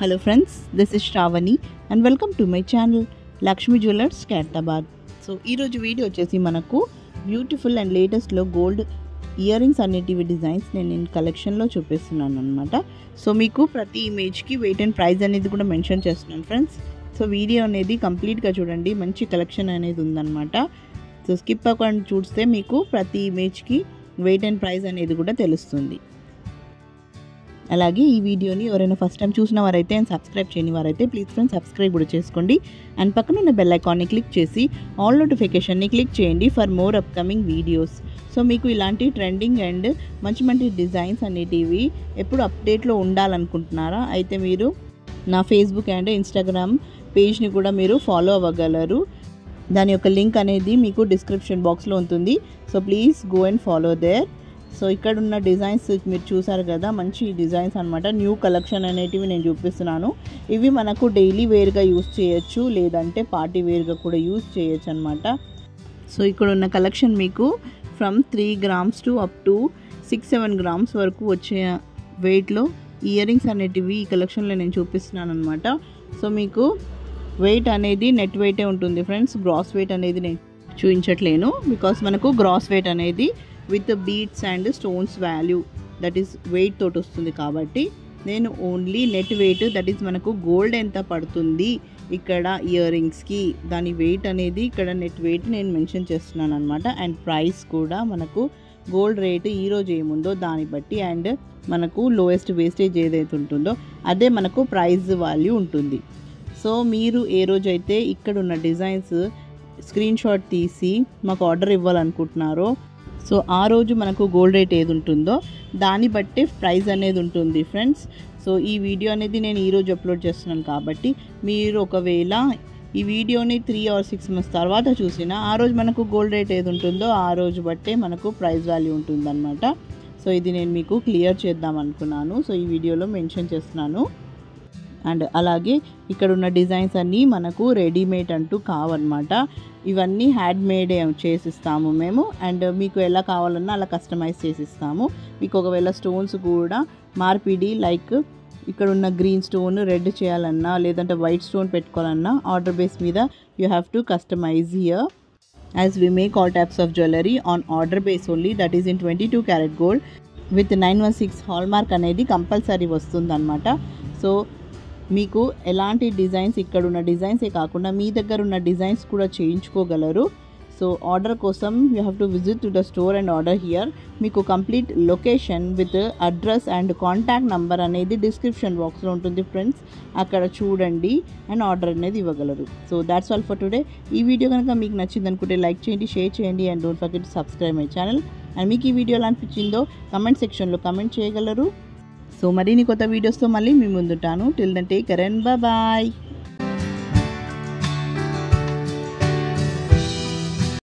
Hello friends, this is Shravani and welcome to my channel Lakshmi Jewellers Khairatabad. So ee roju video vachesi manaku beautiful and latest lo gold earrings అనేటివి designs నేను collection లో చూపిస్తున్నాను అన్నమాట. So మీకు ప్రతి image కి wait and price అనేది కూడా మెన్షన్ చేస్తున్నాను ఫ్రెండ్స్. సో వీడియో అనేది కంప్లీట్ గా చూడండి, మంచి కలెక్షన్ అనేది ఉందన్నమాట. సో స్కిప్ అవ్వకుండా చూస్తే మీకు ప్రతి ఇమేజ్ కి వెయిట్ అండ్ ప్రైస్ అనేది కూడా తెలుస్తుంది. అలాగే ఈ వీడియోని ఎవరైనా ఫస్ట్ టైం చూసిన వారైతే అండ్ సబ్స్క్రైబ్ చేయని వారైతే ప్లీజ్ ఫ్రెండ్స్ సబ్స్క్రైబ్ కూడా చేసుకోండి అండ్ పక్కన ఉన్న బెల్ ఐకాన్ని క్లిక్ చేసి ఆల్ నోటిఫికేషన్ని క్లిక్ చేయండి for more upcoming videos. So మీకు ఇలాంటి ట్రెండింగ్ అండ్ మంచి మంచి డిజైన్స్ అనేటివి ఎప్పుడు అప్డేట్లో ఉండాలనుకుంటున్నారా అయితే మీరు నా ఫేస్బుక్ అండ్ ఇన్స్టాగ్రామ్ పేజ్ని కూడా మీరు ఫాలో అవ్వగలరు. దాని యొక్క లింక్ అనేది మీకు డిస్క్రిప్షన్ బాక్స్లో ఉంటుంది. So please go and follow there. So ఇక్కడ ఉన్న డిజైన్స్ మీరు చూసారు కదా, మంచి డిజైన్స్ అనమాట. న్యూ కలెక్షన్ అనేటివి నేను చూపిస్తున్నాను. ఇవి మనకు డైలీ వేర్గా యూస్ చేయొచ్చు, లేదంటే పార్టీ వేర్గా కూడా యూస్ చేయొచ్చు అనమాట. సో ఇక్కడ ఉన్న కలెక్షన్ మీకు from 3 grams to up to 6-7 grams వరకు వచ్చే వెయిట్లో ఇయర్ రింగ్స్ అనేటివి ఈ కలెక్షన్లో నేను చూపిస్తున్నాను అనమాట. సో మీకు వెయిట్ అనేది నెట్ వెయిటే ఉంటుంది ఫ్రెండ్స్, గ్రాస్ వెయిట్ అనేది నేను చూపించట్లేను బికాస్ మనకు గ్రాస్ వెయిట్ అనేది with beads and stones value that is weight తోటి వస్తుంది కాబట్టి నేను only net weight that is మనకు గోల్డ్ ఎంత పడుతుంది ఇక్కడ ఇయర్ రింగ్స్కి దాని వెయిట్ అనేది ఇక్కడ నెట్ వెయిట్ నేను మెన్షన్ చేస్తున్నాను అనమాట. అండ్ ప్రైస్ కూడా మనకు గోల్డ్ రేటు ఈరోజు ఏముందో దాన్ని బట్టి అండ్ మనకు లోయెస్ట్ వేస్టేజ్ ఏదైతే ఉంటుందో అదే మనకు ప్రైస్ వాల్యూ ఉంటుంది. సో మీరు ఏ రోజైతే ఇక్కడ ఉన్న డిజైన్స్ స్క్రీన్ షాట్ తీసి మాకు ఆర్డర్ ఇవ్వాలనుకుంటున్నారో సో ఆ రోజు మనకు గోల్డ్ రేట్ ఏది ఉంటుందో దాన్ని బట్టి ప్రైస్ అనేది ఉంటుంది ఫ్రెండ్స్. సో ఈ వీడియో అనేది నేను ఈరోజు అప్లోడ్ చేస్తున్నాను కాబట్టి మీరు ఒకవేళ ఈ వీడియోని 3 or 6 months తర్వాత చూసినా ఆ రోజు మనకు గోల్డ్ రేట్ ఏది ఉంటుందో ఆ రోజు బట్టే మనకు ప్రైస్ వాల్యూ ఉంటుందన్నమాట. సో ఇది నేను మీకు క్లియర్ చేద్దాం అనుకున్నాను. సో ఈ వీడియోలో మెన్షన్ చేస్తున్నాను. అండ్ అలాగే ఇక్కడ ఉన్న డిజైన్స్ అన్నీ మనకు రెడీమేడ్ అంటూ కావన్నమాట. ఇవన్నీ హ్యాండ్ మేడే చేసిస్తాము మేము అండ్ మీకు ఎలా కావాలన్నా అలా కస్టమైజ్ చేసిస్తాము. మీకు ఒకవేళ స్టోన్స్ కూడా మార్పిడి లైక్ ఇక్కడ ఉన్న గ్రీన్ స్టోన్ రెడ్ చేయాలన్నా లేదంటే వైట్ స్టోన్ పెట్టుకోవాలన్నా ఆర్డర్ బేస్ మీద you have to customise here as we make all types of jewellery on order base only that is in 22 karat gold with 916 hallmark అనేది compulsory వస్తుందన్నమాట. So మీకు ఎలాంటి designs ఇక్కడ ఉన్న డిజైన్సే కాకుండా మీ దగ్గర ఉన్న డిజైన్స్ కూడా చేయించుకోగలరు. సో ఆర్డర్ కోసం you have to visit to the store and order here. మీకు complete location with address and contact number అనేది డిస్క్రిప్షన్ బాక్స్లో ఉంటుంది ఫ్రెండ్స్, అక్కడ చూడండి అండ్ ఆర్డర్ అనేది ఇవ్వగలరు. So that's all for today. ఈ వీడియో కనుక మీకు నచ్చింది అనుకుంటే లైక్ చేయండి, షేర్ చేయండి and don't forget to subscribe my channel. And మీకు ఈ వీడియో ఎలా అనిపించిందో కమెంట్ సెక్షన్లో కమెంట్ చేయగలరు. సో మరిన్ని కొత్త వీడియోస్తో మళ్ళీ మీ ముందుంటాను. Till then take care and bye.